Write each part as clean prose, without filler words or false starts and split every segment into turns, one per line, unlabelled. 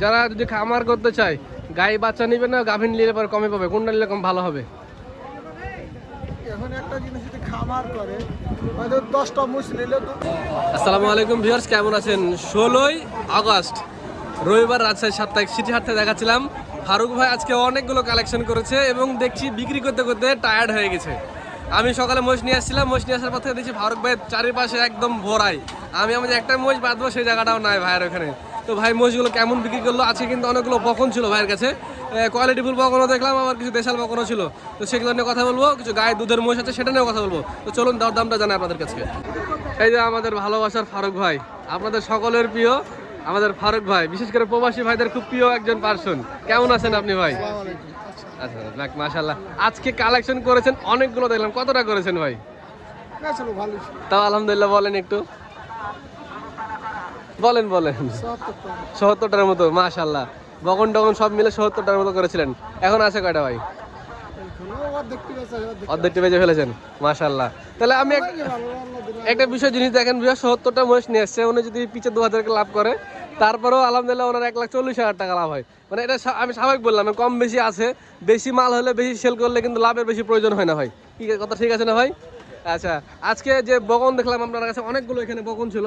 যারা যদি খামার করতে চায় গাই বাচ্চা নিবে না গাভীন নিলে পরে কমে পাবে, কোনটা নিলে কম ভালো হবে?
এখন একটা জিনিস যদি খামার করে হয়তো 10টা মুছ নিলে
আসসালামু আলাইকুম ভিউয়ার্স, কেমন আছেন? 16ই আগস্ট রবিবার রাজশাহী সাপ্তাহিক সিটি হাটতে দেখাচ্ছিলাম। ফারুক ভাই আজকে অনেকগুলো কালেকশন করেছে এবং দেখছি বিক্রি করতে করতে টায়ার্ড হয়ে গেছে। আমি সকালে মোষ নিয়ে আসছিলাম, মোষ নিয়ে আসার পর থেকে দেখছি ফারুক ভাই চারিপাশে একদম ভরাই। আমি আমাদের একটা মোষ বাঁধবো সেই জায়গাটাও নাই ভাইয়ের ওখানে। তো ভাই মোষগুলো কেমন বিক্রি করলো? আজকে কিন্তু অনেকগুলো বকন ছিল ভাইয়ের কাছে, কোয়ালিটিফুল বকনও দেখলাম, আবার কিছু দেশাল বকনও ছিল। তো সেগুলো নিয়ে কথা বলবো, কিছু গায়ে দুধের মোষ আছে সেটা নিয়েও কথা বলবো। তো চলুন দরদামটা জানাই আপনাদের কাছে। এই যে আমাদের ভালোবাসার ফারুক ভাই, আপনাদের সকলের প্রিয় আমাদের ফারুক ভাই, বিশেষ করে প্রবাসী ভাইদের খুব প্রিয় একজন পার্সন। কেমন আছেন আপনি ভাই? আচ্ছা যাক মাশাআল্লাহ, আজকে কালেকশন করেছেন অনেকগুলো দেখলাম, কতটা করেছেন ভাই? তাও আলহামদুলিল্লাহ বলেন একটু, বলেন ৭০টার মতো। মাশাআল্লাহ, বকন টকন সব মিলে ৭০টার মতো করেছিলেন। এখন আছে কয়টা ভাই? অর্ধেকটি বেজে ফেলেছেন, মাশাআল্লাহ। তাহলে আমি একটা বিষয় জিনিস দেখেন, ৭০টা মহিষ নিয়ে এসছে, উনি যদি পিছে 2000 লাভ করে তারপরেও আলহামদুলিল্লাহ ওনার 1,40,000 টাকা লাভ হয়। মানে এটা আমি স্বাভাবিক বললাম, কম বেশি আছে, বেশি মাল হলে বেশি সেল করলে কিন্তু লাভের বেশি প্রয়োজন হয় না ভাই। কি কথা ঠিক আছে না ভাই? আচ্ছা, আজকে যে বকন দেখলাম আপনার কাছে অনেকগুলো এখানে বকন ছিল।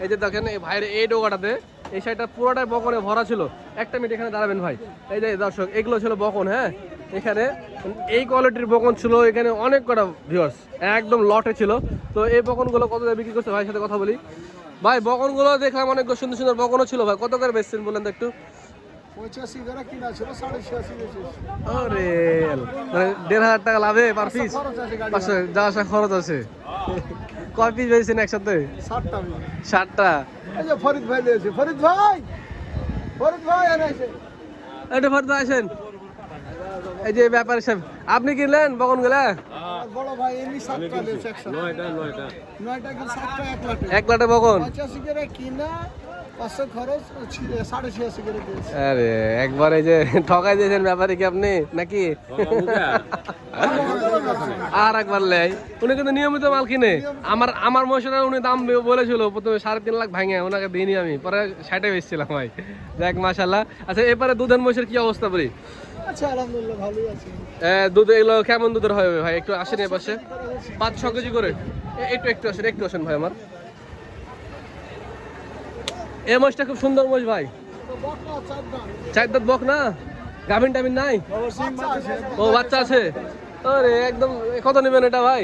এই যে দেখেন এই ভাইয়ের এই ডোকাটাতে এই সাইডটা পুরোটাই বকনে ভরা ছিল। একটা মিনিট এখানে দাঁড়াবেন ভাই। এই যে দর্শক, এগুলো ছিল বকন। হ্যাঁ, এখানে এই কোয়ালিটির বকন ছিল, এখানে অনেক কটা ভিউয়ার্স একদম লটে ছিল। তো এই বকনগুলো কত বিক্রি করছে ভাইয়ের সাথে কথা বলি। ভাই বকনগুলো দেখলাম অনেক সুন্দর সুন্দর বকনও ছিল ভাই, কত করে বেচছেন বলেন তো একটু?
85 করে কিনা ছিল, 86.5
আরে মানে 1,500 টাকা লাভে পার পিস, 500 যাওয়া আসা খরচ আছে। কয় পিস বেচছেন একসাথে? 60টা।
এই যে ফরিদ ভাই নিয়েছে, ফরিদ ভাই এনেছে।
এটা ফরিদ ভাই আসেন। এই যে ব্যাপারী সাহেব, আপনি কিনলেন বকন গুলা?
বড় ভাই এমনি 7টা নিয়েছে একসাথে। 9টা কি 7টা 1 লাটে।
1 লাটে বকন
85 করে কিনা, 500 খরচ, 86.5 করে দিয়েছে।
আরে একবার এই যে ঠকাই দিয়েছেন ব্যাপারী কি আপনি নাকি? আর একবার লেই, উনি কিন্তু নিয়মিত মাল কিনে। আমার মহিষের উনি দাম বলেছিল প্রথমে 3.5 লাখ ভাঙে, ওনাকে দিইনি আমি, পরে 60-এ বেচছিলাম ভাই। যাক মাশাআল্লাহ। আচ্ছা, এবারে দুধের মহিষের কি অবস্থা বলি?
আচ্ছা আলহামদুলিল্লাহ ভালোই আছে।
দুধ এগুলো কেমন দুধের হবে ভাই? একটু আসেন এ পাশে, 5-6 কেজি করে। একটু আসেন ভাই আমার। এই মহিষটা খুব সুন্দর মহিষ ভাই, 4 দাঁত বক না, গাভিন টাভিন নাই? ও বাচ্চা আছে। আরে একদম, কত নেবেন এটা ভাই?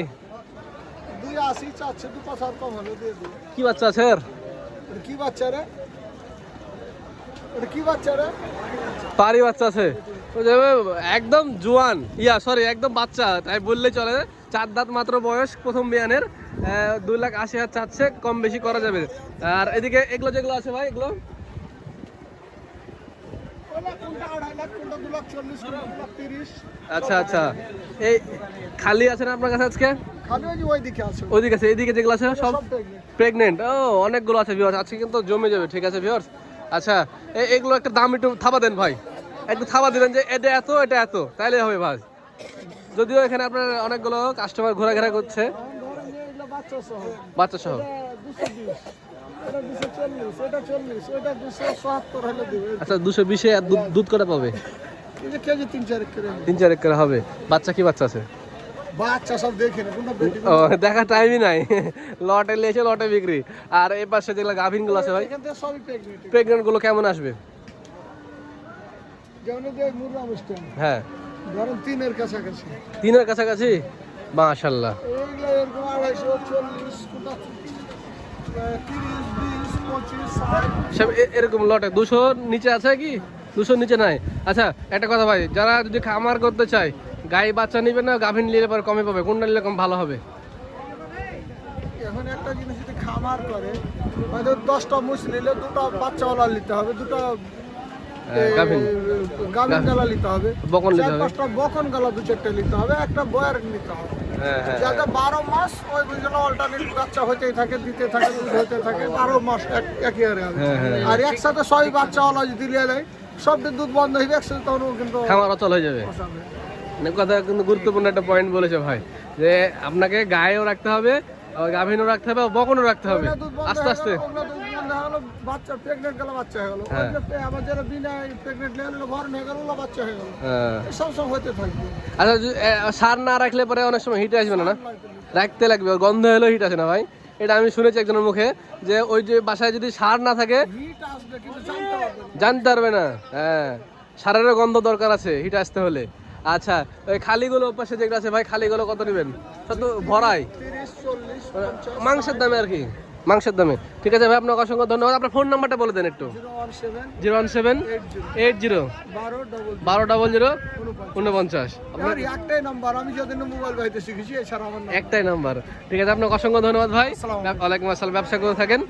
280 চাচ্ছে, 2 কম হলে দিয়ে দিই।
কি বাচ্চা আছে এর?
কি বাচ্চা রে? এটা কি বাচ্চা রে?
পারি বাচ্চা আছে, একদম জোয়ান, একদম বাচ্চা তাই বললে চলে। 4 দাঁত মাত্র বয়স, প্রথম বিয়ানের। 2,80,000 চাচ্ছে, কম বেশি করা যাবে। আর এদিকে এগুলো যেগুলো আছে ভাই, এগুলো আচ্ছা এই খালি আছে না আপনার কাছে আজকে? ওইদিকে আছে, এইদিকে যেগুলো আছে সব প্রেগনেন্ট। ও অনেকগুলো আছে ভিউয়ার্স, আজকে কিন্তু জমে যাবে। ঠিক আছে ভিউয়ার্স, আচ্ছা এগুলো একটা দাম একটু থাবা দেন ভাই, একটু থাবা দিবেন যে এটা এত, তাইলে হবে ভাই। যদিও এখানে আপনার অনেকগুলো কাস্টমার ঘোরাঘেরা করছে বাচ্চা সহ। আচ্ছা 220-এ দুধ কটা পাবে? 3-4 করে হবে। বাচ্চা কি বাচ্চা আছে?
বাচ্চা সব দেখে
ও দেখা টাইমই নাই, লটে লেছে লটে বিক্রি। আর এই পাশে যেগুলো গাভিন গুলো আছে ভাই, প্রেগনেন্ট গুলো কেমন আসবে? হ্যাঁ
ধরেন 3-এর কাছাকাছি।
3-এর কাছাকাছি, মাশাআল্লাহ। এরকম লটে 200 নিচে আছে কি? 200 নিচে নাই। আচ্ছা একটা কথা ভাই, যারা যদি খামার করতে চায় গাই বাচ্চা নিবে না গাভিন নিলে পরে কমে পাবে, কোনটা নিলে কম ভালো হবে?
এখন একটা জিনিস যদি খামার করে হয়তো 10টা মুছ নিলে 2টা বাচ্চাওয়ালা নিতে হবে, 2টা গাভিন গালা নিতে হবে, বকন নিতে হবে, 4-5টা বকন গালা 2-4টা নিতে হবে, একটা বয়ার নিতে হবে। যাতে 12 মাস ওই বুঝলো অল্টারনেট বাচ্চা হতেই থাকে, দিতে থাকে, দুধ হতে থাকে 12 মাস একই হারে হবে। আর একসাথে 6 বাচ্চাওয়ালা যদি নিয়ে নেয়, সবটি দুধ বন্ধ হয়ে একসাথে, তখন কিন্তু
খামার অচল হয়ে যাবে। কথা কিন্তু গুরুত্বপূর্ণ একটা পয়েন্ট বলেছে ভাই, যে আপনাকে গায়েও রাখতে হবে, গাভিনও রাখতে হবে, বকনও রাখতে হবে। আস্তে আস্তে
গেল বাচ্চা প্রেগনেন্ট গেল বাচ্চা হয়ে গেল
হ্যাঁ।
আবার যারা বিনা প্রেগনেন্ট নিয়ে গেল ঘর নিয়ে গেল বাচ্চা হয়ে গেল
হ্যাঁ।
সব সময় হতে থাকবে।
আচ্ছা সার না রাখলে পরে অনেক সময় হিট আসবে না, না রাখতে লাগবে, ওর গন্ধ হলেও হিট আসে না ভাই। এটা আমি শুনেছি একজনের মুখে যে ওই যে বাসায় যদি সার না থাকে
হিট আসবে কিন্তু জানতে পারবে না।
জানতে পারবে না। হ্যাঁ, সারেরও গন্ধ দরকার আছে হিট আসতে হলে। আচ্ছা ওই খালিগুলো পাশে যেগুলো আছে ভাই, খালিগুলো কত নেবেন? সব তো ভরাই
30, 40, 50,
মাংসের দামে আর কি, মাংসের দামে। ঠিক আছে ভাই, আপনাকে অসংখ্য ধন্যবাদ। আপনার ফোন নাম্বারটা বলে দেন একটু।
017
017
80
12 00 49।
আমার একটাই নাম্বার, আমি যতদিন মোবাইল বাইতে শিখেছি এছাড়া আমার নাম্বার
একটাই নাম্বার। ঠিক আছে, আপনাকে অসংখ্য ধন্যবাদ ভাই।
আসসালামু আলাইকুম।
ওয়ালাইকুম আসসালাম, ব্যবসা করে থাকেন।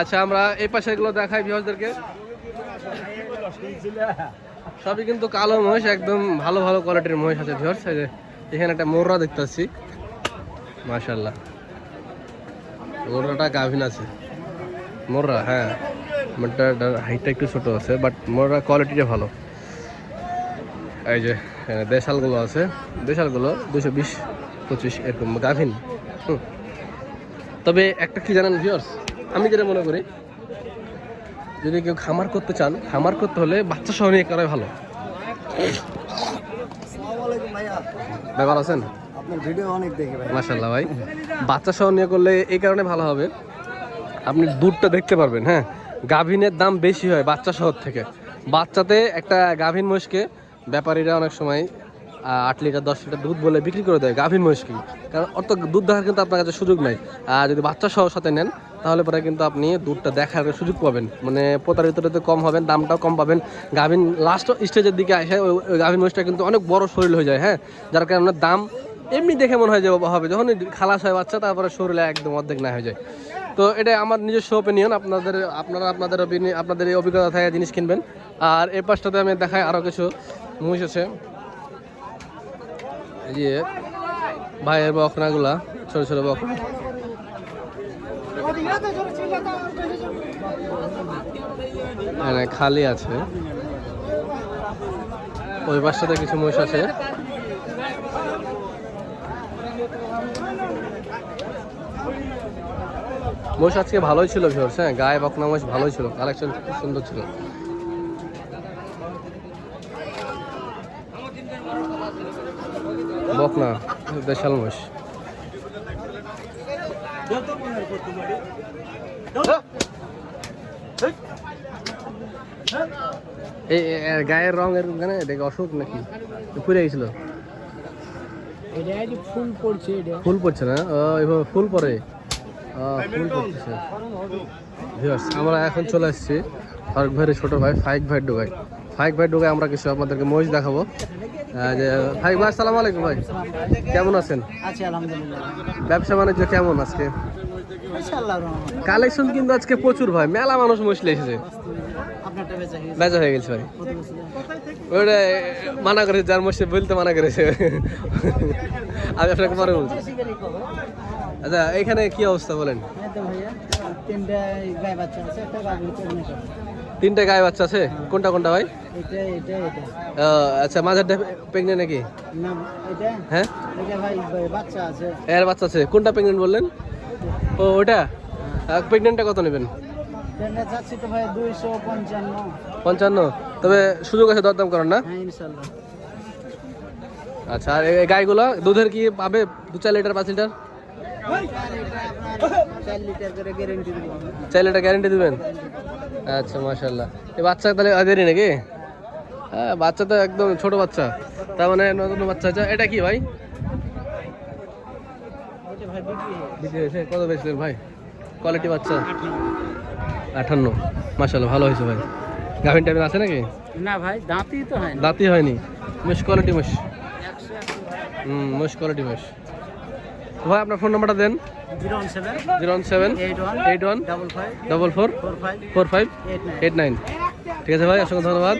আচ্ছা আমরা এই পাশে এগুলো দেখাই ভিউয়ারদেরকে। সবই কিন্তু কালো মহিষ, একদম ভালো ভালো কোয়ালিটির মহিষ আছে ভিউয়ার্স। এই যে এখানে একটা মোররা দেখতে পাচ্ছি, মাশাআল্লাহ মোররাটা গাভিন আছে। মোররা, হ্যাঁ মোরটা হাইটটা একটু ছোট আছে, বাট মোররা কোয়ালিটিটা ভালো। এই যে দেশালগুলো আছে, দেশালগুলো 220-25 এরকম গাভিন। তবে একটা কি জানেন ভিউয়ার্স, আমি যেটা মনে করি যদি কেউ খামার করতে চান, খামার করতে হলে বাচ্চা সহ নিয়ে করাই ভালো। ভাই ভালো আছেন?
আপনার ভিডিও অনেক দেখি ভাই।
মাশাআল্লাহ ভাই, বাচ্চা সহ নিয়ে করলে এই কারণে ভালো হবে, আপনি দুধটা দেখতে পারবেন। হ্যাঁ, গাভিনের দাম বেশি হয় বাচ্চা সহ থেকে। বাচ্চাতে একটা গাভিন মহিষকে ব্যাপারীরা অনেক সময় 8 লিটার 10 লিটার দুধ বলে বিক্রি করে দেয় গাভিন মহিষকে, কারণ অত দুধ দেখার কিন্তু আপনার কাছে সুযোগ নাই। আর যদি বাচ্চা সহ সাথে নেন তাহলে পরে কিন্তু আপনি দুধটা দেখার সুযোগ পাবেন, মানে প্রতারিততে কম হবেন, দামটাও কম পাবেন। গাভিন লাস্ট স্টেজের দিকে আসে ওই গাভিন মহিষটা কিন্তু অনেক বড় শরীর হয়ে যায়। হ্যাঁ, যার কারণে দাম এমনি দেখে মনে হয় যে হবে, যখন খালাস হয় বাচ্চা তারপরে শরীরে একদম অর্ধেক না হয়ে যায়। তো এটা আমার নিজস্ব ওপিনিয়ন, আপনাদের এই অভিজ্ঞতা থেকে জিনিস কিনবেন। আর এই পাশটাতে আমি দেখাই আরও কিছু মহিষ আছে। এই যে ভাইয়ের বকনাগুলা, ছোট ছোট বকনা, খালি আছে। ওই পাশটাতে কিছু মহিষ আছে। মহিষ আজকে ভালোই ছিল ভিউয়ার্স। হ্যাঁ, গায়ে বকনা মহিষ ভালোই ছিল, কালেকশন খুব সুন্দর ছিল। বকনা দেশাল মহিষ। এই গায়ের রঙের মানে দেখে অসুখ নাকি পুড়ে গেছিল? ফুল পড়ছে না, এইভাবে ফুল পরে ফুল পড়তেছে। ভিউয়ার্স, আমরা এখন চলে আসছি ফারুক ভাইয়ের ছোট ভাই ফাইক ভাইয়ের ডোগায়। ফাইক ভাইয়ের ডোগায় আমরা কিছু আপনাদেরকে মহিষ দেখাবো। যে ফাইক ভাই, আসসালামু আলাইকুম ভাই, কেমন আছেন?
আছি আলহামদুলিল্লাহ।
ব্যবসা বাণিজ্য কেমন আজকে? কালেকশন কিন্তু আজকে প্রচুর ভাই, মেলা মানুষ মহিষ এসেছে। বেচা হয়ে গেছে ভাই, ওইটা মানা করেছে, যার মহিষ বলতে মানা করেছে। আমি আপনাকে পরে বলছি। আচ্ছা, এখানে কি অবস্থা বলেন? তিনটা গায়ে বাচ্চা আছে, কোনটা কোনটা ভাই? আচ্ছা, মাঝারটা প্রেগনেন্ট নাকি? হ্যাঁ, এর বাচ্চা আছে। কোনটা প্রেগনেন্ট বললেন? ও ওটা প্রেগনেন্টটা কত নেবেন? 55। তবে সুযোগ আছে দরদাম করেন না? আচ্ছা, আর এই গাইগুলো দুধের কি পাবে? 2-4 লিটার 5 লিটার? 4 লিটার গ্যারেন্টি দেবেন? আচ্ছা মাশাআল্লাহ। এই বাচ্চা তাহলে আদেরই নাকি? হ্যাঁ, বাচ্চা তো একদম ছোট বাচ্চা, তার মানে নতুন বাচ্চা। আচ্ছা, এটা কি ভাই? বিক্রি হয়েছে? কত বেচলেন ভাই? কোয়ালিটি বাচ্চা 58। মাশাআল্লাহ, ভালো হয়েছে ভাই। গাভিন টাইম আছে নাকি?
না ভাই, দাঁতই তো হয়নি।
দাঁতই হয়নি, বেশ কোয়ালিটি মোষ। মোষ কোয়ালিটি মোষ। ভাই আপনার ফোন নাম্বারটা দেন। 017 81 55 45 89। ঠিক আছে ভাই, অসংখ্য ধন্যবাদ।